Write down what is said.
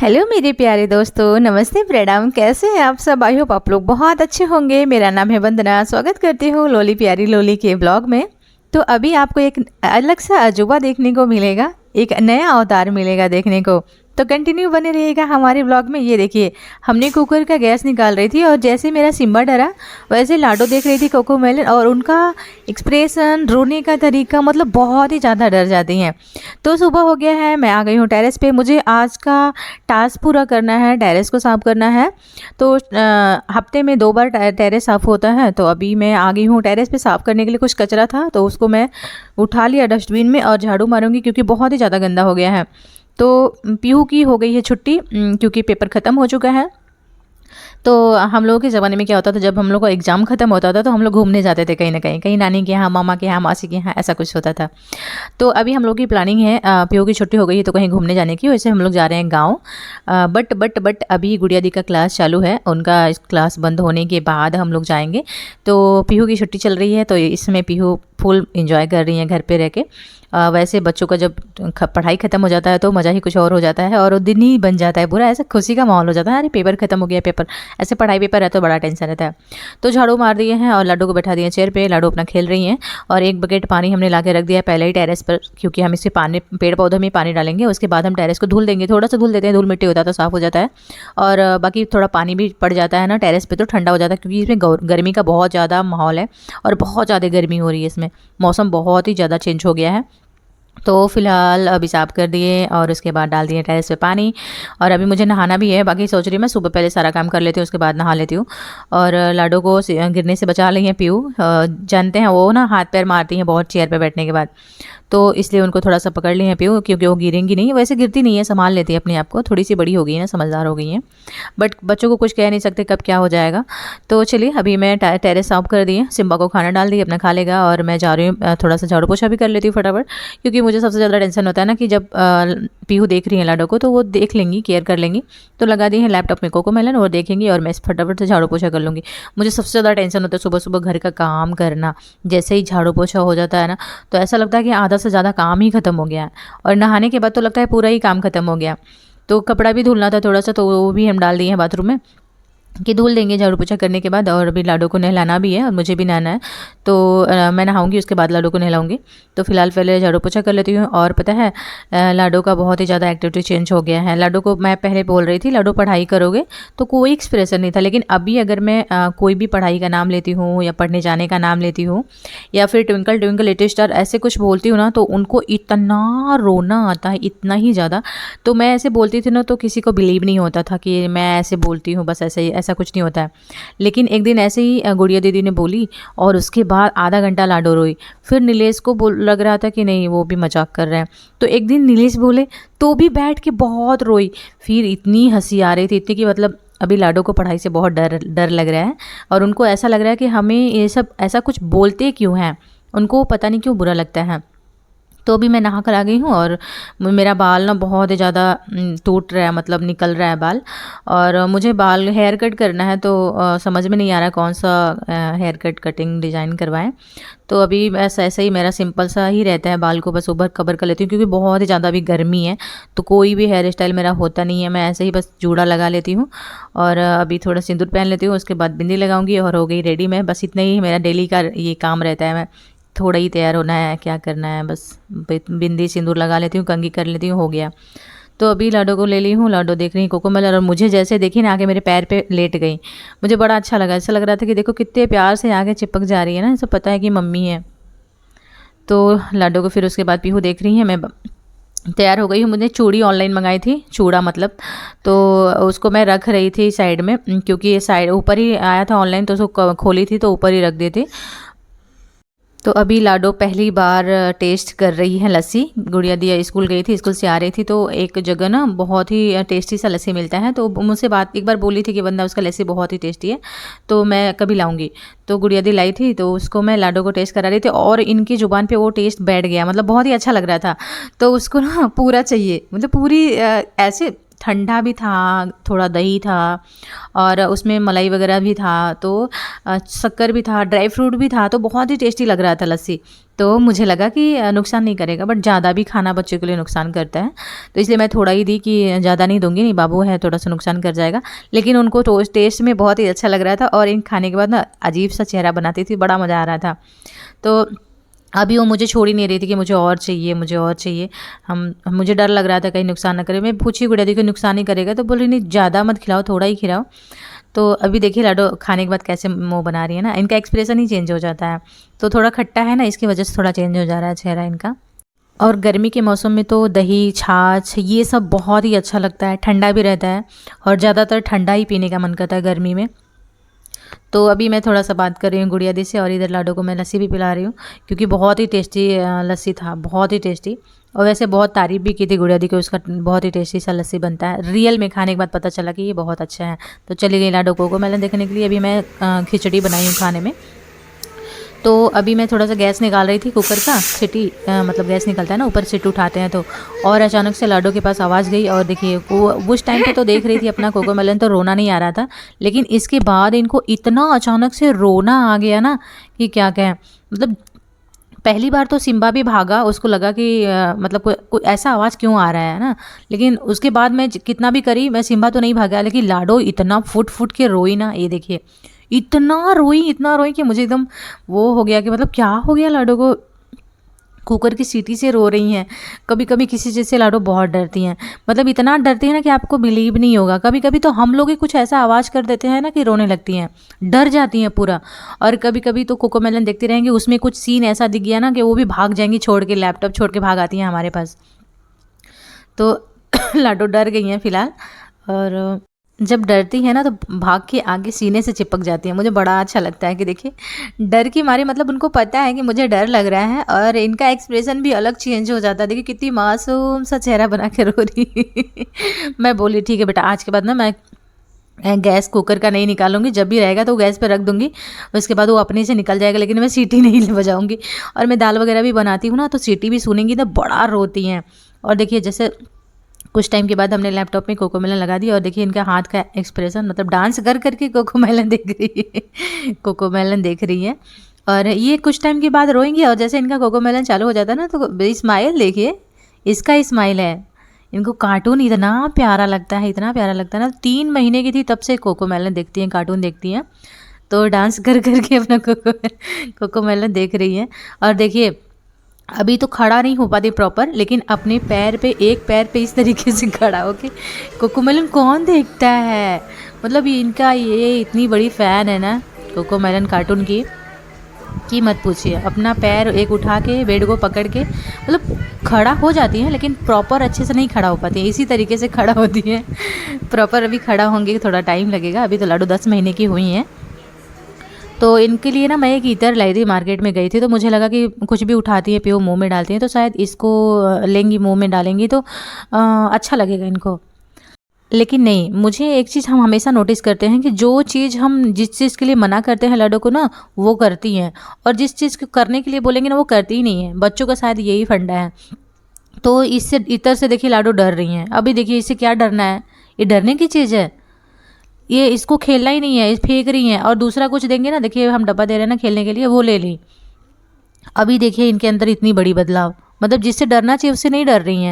Hello मेरे प्यारे दोस्तों, नमस्ते, प्रणाम। कैसे हैं आप सब? आई होप आप लोग बहुत अच्छे होंगे। मेरा नाम है वंदना। स्वागत करती हूँ लोली प्यारी लोली के ब्लॉग में। तो अभी आपको एक अलग सा अजूबा देखने को मिलेगा, एक नया अवतार मिलेगा देखने को। तो कंटिन्यू बने रहिएगा हमारे ब्लॉग में। ये देखिए, हमने कुकर का गैस निकाल रही थी और जैसे मेरा सिम्बा डरा वैसे लाडो देख रही थी कोको मेलन, और उनका एक्सप्रेशन, रोने का तरीका, मतलब बहुत ही ज़्यादा डर जाती हैं। तो सुबह हो गया है, मैं आ गई हूँ टेरेस पे। मुझे आज का टास्क पूरा करना है, टेरेस को साफ़ करना है। तो हफ्ते में 2 बार टेरेस साफ़ होता है। तो अभी मैं आ गई हूँ टेरेस पे। साफ़ करने के लिए कुछ कचरा था तो उसको मैं उठा लिया डस्टबिन में और झाड़ू मारूंगी, क्योंकि बहुत ही ज़्यादा गंदा हो गया है। तो पीहू की हो गई है छुट्टी, क्योंकि पेपर ख़त्म हो चुका है। तो हम लोगों के ज़माने में क्या होता था, जब हम लोग का एग्ज़ाम ख़त्म होता था तो हम लोग घूमने जाते थे कहीं ना कहीं, कहीं नानी के यहाँ, मामा के यहाँ, मासी के यहाँ, ऐसा कुछ होता था। तो अभी हम लोग की प्लानिंग है, पीहू की छुट्टी हो गई है तो कहीं घूमने जाने की। वैसे हम लोग जा रहे हैं गाँव। बट अभी गुड़िया दी का क्लास चालू है, उनका क्लास बंद होने के बाद हम लोग जाएंगे। तो पीहू की छुट्टी चल रही है तो इसमें पीहू फुल इंजॉय कर रही हैं घर पे रह के। वैसे बच्चों का जब पढ़ाई ख़त्म हो जाता है तो मज़ा ही कुछ और हो जाता है, और वो दिन ही बन जाता है पूरा, ऐसा खुशी का माहौल हो जाता है। अरे पेपर ख़त्म हो गया, पेपर, ऐसे पढ़ाई पेपर है तो बड़ा टेंशन रहता है। तो झाड़ू मार दिए हैं और लाडो को बैठा दिए चेयर पे। लाडो अपना खेल रही हैं और एक बकेट पानी हमने ला के रख दिया है पहले ही टेरेस पर, क्योंकि हम इससे पानी, पेड़ पौधों में पानी डालेंगे। उसके बाद हम टेरेस को धुल देंगे, थोड़ा सा धुल देते हैं, धूल मिट्टी होता है तो साफ़ हो जाता है। और बाकी थोड़ा पानी भी पड़ जाता है ना टेरेस पे तो ठंडा हो जाता है, क्योंकि इसमें गर्मी का बहुत ज़्यादा माहौल है और बहुत ज़्यादा गर्मी हो रही है इसमें। मौसम बहुत ही ज़्यादा चेंज हो गया है। तो फ़िलहाल अभी साफ़ कर दिए और उसके बाद डाल दिए टेरेस पे पानी। और अभी मुझे नहाना भी है। बाकी सोच रही हूँ मैं सुबह पहले सारा काम कर लेती हूँ, उसके बाद नहा लेती हूँ। और लाडो को गिरने से बचा ली हैं पीहू। जानते हैं वो ना हाथ पैर मारती हैं बहुत चेयर पे बैठने के बाद, तो इसलिए उनको थोड़ा सा पकड़ ली हैं पीहू, क्योंकि वो गिरेंगी नहीं। वैसे गिरती नहीं है, संभाल लेती है अपने आप को, थोड़ी सी बड़ी हो गई है, समझदार हो गई हैं। बट बच्चों को कुछ कह नहीं सकते कब क्या हो जाएगा। तो चलिए, अभी मैं टेरेस साफ़ कर दी है, सिम्बा को खाना डाल दी, अपना खा लेगा। और मैं जा रही हूँ थोड़ा सा झाड़ू पोछा भी कर लेती हूँ फटाफट, क्योंकि मुझे सबसे ज़्यादा टेंशन होता है ना कि जब पीहू देख रही है लाडो को तो वो देख लेंगी, केयर कर लेंगी। तो लगा दी है लैपटॉप में कोको मेलन, और देखेंगी और मैं फटाफट से झाड़ू पोछा कर लूँगी। मुझे सबसे ज़्यादा टेंशन होता है सुबह सुबह घर का काम करना। जैसे ही झाड़ू पोछा हो जाता है ना, तो ऐसा लगता है कि आधा से ज़्यादा काम ही ख़त्म हो गया है। और नहाने के बाद तो लगता है पूरा ही काम ख़त्म हो गया। तो कपड़ा भी धुलना था थोड़ा सा, तो वो भी हम डाल दिए हैं बाथरूम में कि धुल देंगे झाड़ू पोछा करने के बाद। और अभी लाडो को नहलाना भी है और मुझे भी नहाना है। तो मैं नहाऊंगी, उसके बाद लाडो को नहलाऊंगी। तो फिलहाल पहले झाड़ू पोछा कर लेती हूँ। और पता है, लाडो का बहुत ही ज़्यादा एक्टिविटी चेंज हो गया है। लाडो को मैं पहले बोल रही थी लाडो पढ़ाई करोगे, तो कोई एक्सप्रेशन नहीं था। लेकिन अभी अगर मैं कोई भी पढ़ाई का नाम लेती हूँ या पढ़ने जाने का नाम लेती हूँ, या फिर ट्विंकल ट्विंकल लिटिल स्टार ऐसे कुछ बोलती हूँ ना, तो उनको इतना रोना आता है, इतना ही ज़्यादा। तो मैं ऐसे बोलती थी ना तो किसी को बिलीव नहीं होता था कि मैं ऐसे बोलती हूँ, बस ऐसे ही, ऐसा कुछ नहीं होता है। लेकिन एक दिन ऐसे ही गुड़िया दीदी ने बोली और उसके बाद आधा घंटा लाडो रोई। फिर नीलेश को लग रहा था कि नहीं वो भी मजाक कर रहे हैं, तो एक दिन नीलेश बोले तो भी बैठ के बहुत रोई। फिर इतनी हंसी आ रही थी, इतनी कि मतलब अभी लाडो को पढ़ाई से बहुत डर लग रहा है। और उनको ऐसा लग रहा है कि हमें ये सब ऐसा कुछ बोलते क्यों हैं, उनको पता नहीं क्यों बुरा लगता है। तो अभी मैं नहा कर आ गई हूँ और मेरा बाल ना बहुत ही ज़्यादा टूट रहा है, मतलब निकल रहा है बाल। और मुझे बाल हेयर कट करना है, तो समझ में नहीं आ रहा कौन सा हेयर कटिंग डिज़ाइन करवाएं। तो अभी ऐसा ऐसा ही मेरा सिंपल सा ही रहता है, बाल को बस उभर कवर कर लेती हूँ, क्योंकि बहुत ही ज़्यादा अभी गर्मी है। तो कोई भी हेयर स्टाइल मेरा होता नहीं है, मैं ऐसे ही बस जूड़ा लगा लेती हूँ। और अभी थोड़ा सिंदूर पहन लेती हूँ, उसके बाद बिंदी लगाऊंगी और हो गई रेडी मैं। बस इतना ही मेरा डेली का ये काम रहता है। मैं थोड़ा ही तैयार होना है, क्या करना है, बस बिंदी सिंदूर लगा लेती हूँ, कंघी कर लेती हूँ, हो गया। तो अभी लाडो को ले ली हूँ, लाडो देख रही कोको मेलन, और मुझे जैसे देखी ना आके मेरे पैर पे लेट गई। मुझे बड़ा अच्छा लगा, ऐसा लग रहा था कि देखो कितने प्यार से आगे चिपक जा रही है ना, ऐसा पता है कि मम्मी है। तो लाडो को फिर उसके बाद पीहू देख रही है। मैं तैयार हो गई हूँ। मुझे चूड़ी ऑनलाइन मंगाई थी, चूड़ा मतलब, तो उसको मैं रख रही थी साइड में, क्योंकि ये साइड ऊपर ही आया था ऑनलाइन, तो उसको खोली थी तो ऊपर ही रख दी थी। तो अभी लाडो पहली बार टेस्ट कर रही है लस्सी। गुड़िया दी स्कूल गई थी, स्कूल से आ रही थी तो एक जगह ना बहुत ही टेस्टी सा लस्सी मिलता है, तो मुझसे बात एक बार बोली थी कि बंदा उसका लस्सी बहुत ही टेस्टी है, तो मैं कभी लाऊंगी। तो गुड़िया दी लाई थी, तो उसको मैं लाडो को टेस्ट करा रही थी और इनकी ज़ुबान पे वो टेस्ट बैठ गया, मतलब बहुत ही अच्छा लग रहा था। तो उसको ना पूरा चाहिए, मतलब पूरी ऐसे ठंडा भी था, थोड़ा दही था और उसमें मलाई वगैरह भी था, तो शक्कर भी था, ड्राई फ्रूट भी था, तो बहुत ही टेस्टी लग रहा था लस्सी। तो मुझे लगा कि नुकसान नहीं करेगा, बट ज़्यादा भी खाना बच्चों के लिए नुकसान करता है, तो इसलिए मैं थोड़ा ही दी कि ज़्यादा नहीं दूंगी, नहीं बाबू है थोड़ा सा नुकसान कर जाएगा। लेकिन उनको टेस्ट में बहुत ही अच्छा लग रहा था और इन खाने के बाद ना अजीब सा चेहरा बनाती थी, बड़ा मज़ा आ रहा था। तो अभी वो मुझे छोड़ ही नहीं रही थी कि मुझे और चाहिए, मुझे और चाहिए। हम मुझे डर लग रहा था कहीं नुकसान ना करे। मैं पूछी गुड़िया दी कि नुकसान नहीं करेगा, तो बोली नहीं ज़्यादा मत खिलाओ, थोड़ा ही खिलाओ। तो अभी देखिए लाडो खाने के बाद कैसे मुँह बना रही है ना, इनका एक्सप्रेशन ही चेंज हो जाता है। तो थोड़ा खट्टा है ना, इसकी वजह से थोड़ा चेंज हो जा रहा है चेहरा इनका। और गर्मी के मौसम में तो दही, छाछ ये सब बहुत ही अच्छा लगता है, ठंडा भी रहता है और ज़्यादातर ठंडा ही पीने का मन करता है गर्मी में। तो अभी मैं थोड़ा सा बात कर रही हूँ गुड़िया दी से और इधर लाडो को मैं लस्सी भी पिला रही हूँ, क्योंकि बहुत ही टेस्टी लस्सी था, बहुत ही टेस्टी। और वैसे बहुत तारीफ़ भी की थी गुड़िया दी कि उसका बहुत ही टेस्टी सा लस्सी बनता है। रियल में खाने के बाद पता चला कि ये बहुत अच्छा है। तो चली गई लाडो को मेलन देखने के लिए। अभी मैं खिचड़ी बनाई हूँ खाने में। तो अभी मैं थोड़ा सा गैस निकाल रही थी कुकर का, सीटी मतलब गैस निकलता है ना ऊपर, सीटी उठाते हैं तो। और अचानक से लाडो के पास आवाज़ गई और देखिए वो उस टाइम पे तो देख रही थी अपना कोकोमेलन, तो रोना नहीं आ रहा था। लेकिन इसके बाद इनको इतना अचानक से रोना आ गया ना कि क्या कहें। मतलब पहली बार तो सिम्बा भी भागा, उसको लगा कि मतलब कोई ऐसा आवाज़ क्यों आ रहा है ना। लेकिन उसके बाद मैं कितना भी करी, मैं सिम्बा तो नहीं भागा, लेकिन लाडो इतना फुट फुट के रोई ना, ये देखिए इतना रोई कि मुझे एकदम वो हो गया कि मतलब क्या हो गया लाडो को, कुकर की सीटी से रो रही हैं। कभी कभी किसी चीज़ से लाडो बहुत डरती हैं, मतलब इतना डरती हैं ना कि आपको बिलीव नहीं होगा। कभी कभी तो हम लोग ही कुछ ऐसा आवाज़ कर देते हैं ना कि रोने लगती हैं, डर जाती हैं पूरा। और कभी कभी तो कोकोमेलन देखती रहेंगी, उसमें कुछ सीन ऐसा दिख गया ना कि वो भी भाग जाएंगी, छोड़ के लैपटॉप छोड़ के भाग आती हैं हमारे पास। तो लाडो डर गई हैं फिलहाल। और जब डरती है ना तो भाग के आगे सीने से चिपक जाती है। मुझे बड़ा अच्छा लगता है कि देखिए डर की मारी, मतलब उनको पता है कि मुझे डर लग रहा है और इनका एक्सप्रेशन भी अलग चेंज हो जाता है। देखिए कितनी मासूम सा चेहरा बना के रो रही। मैं बोली ठीक है बेटा, आज के बाद ना मैं गैस कुकर का नहीं निकालूंगी, जब भी रहेगा तो गैस पे रख दूंगी, उसके बाद वो अपने से निकल जाएगा, लेकिन मैं सीटी नहीं बजाऊंगी। और मैं दाल वगैरह भी बनाती हूँ ना, तो सीटी भी सुनेंगी तो बड़ा रोती हैं। और देखिए जैसे कुछ टाइम के बाद हमने लैपटॉप में कोकोमेलन लगा दी और देखिए इनका हाथ का एक्सप्रेशन, मतलब डांस कर करके कोकोमेलन देख रही है। कोकोमेलन देख रही है और ये कुछ टाइम के बाद रोएंगी। और जैसे इनका कोकोमेलन चालू हो जाता है ना, तो स्माइल देखिए, इसका स्माइल है। इनको कार्टून इतना प्यारा लगता है, इतना प्यारा लगता है ना। 3 महीने की थी तब से कोकोमेलन देखती हैं, कार्टून देखती हैं, तो डांस कर करके अपना कोकोमेलन देख रही है। और देखिए अभी तो खड़ा नहीं हो पाती प्रॉपर, लेकिन अपने पैर पे, एक पैर पे इस तरीके से खड़ा होके कोकोमेलन कौन देखता है। मतलब इनका ये इतनी बड़ी फ़ैन है ना कोकोमेलन कार्टून की कि मत पूछिए। अपना पैर एक उठा के बेड को पकड़ के मतलब खड़ा हो जाती है, लेकिन प्रॉपर अच्छे से नहीं खड़ा हो पाती है, इसी तरीके से खड़ा होती है। प्रॉपर अभी खड़ा होंगे थोड़ा टाइम लगेगा, अभी तो लाडो 10 महीने की हुई हैं। तो इनके लिए ना मैं एक ईतर लाई थी, मार्केट में गई थी, तो मुझे लगा कि कुछ भी उठाती है प्यो मुंह में डालती हैं, तो शायद इसको लेंगी मुंह में डालेंगी तो अच्छा लगेगा इनको। लेकिन नहीं, मुझे एक चीज़ हम हमेशा नोटिस करते हैं कि जो चीज़ हम जिस चीज़ के लिए मना करते हैं लाडो को ना, वो करती हैं, और जिस चीज़ को करने के लिए बोलेंगे ना वो करती ही नहीं है। बच्चों का शायद यही फंडा है। तो इससे इतर से देखिए लाडो डर रही हैं। अभी देखिए इससे क्या डरना है, ये डरने की चीज़ है, ये इसको खेलना ही नहीं है, ये फेंक रही हैं। और दूसरा कुछ देंगे ना, देखिए हम डब्बा दे रहे हैं ना खेलने के लिए, वो ले ली। अभी देखिए इनके अंदर इतनी बड़ी बदलाव, मतलब जिससे डरना चाहिए उससे नहीं डर रही हैं।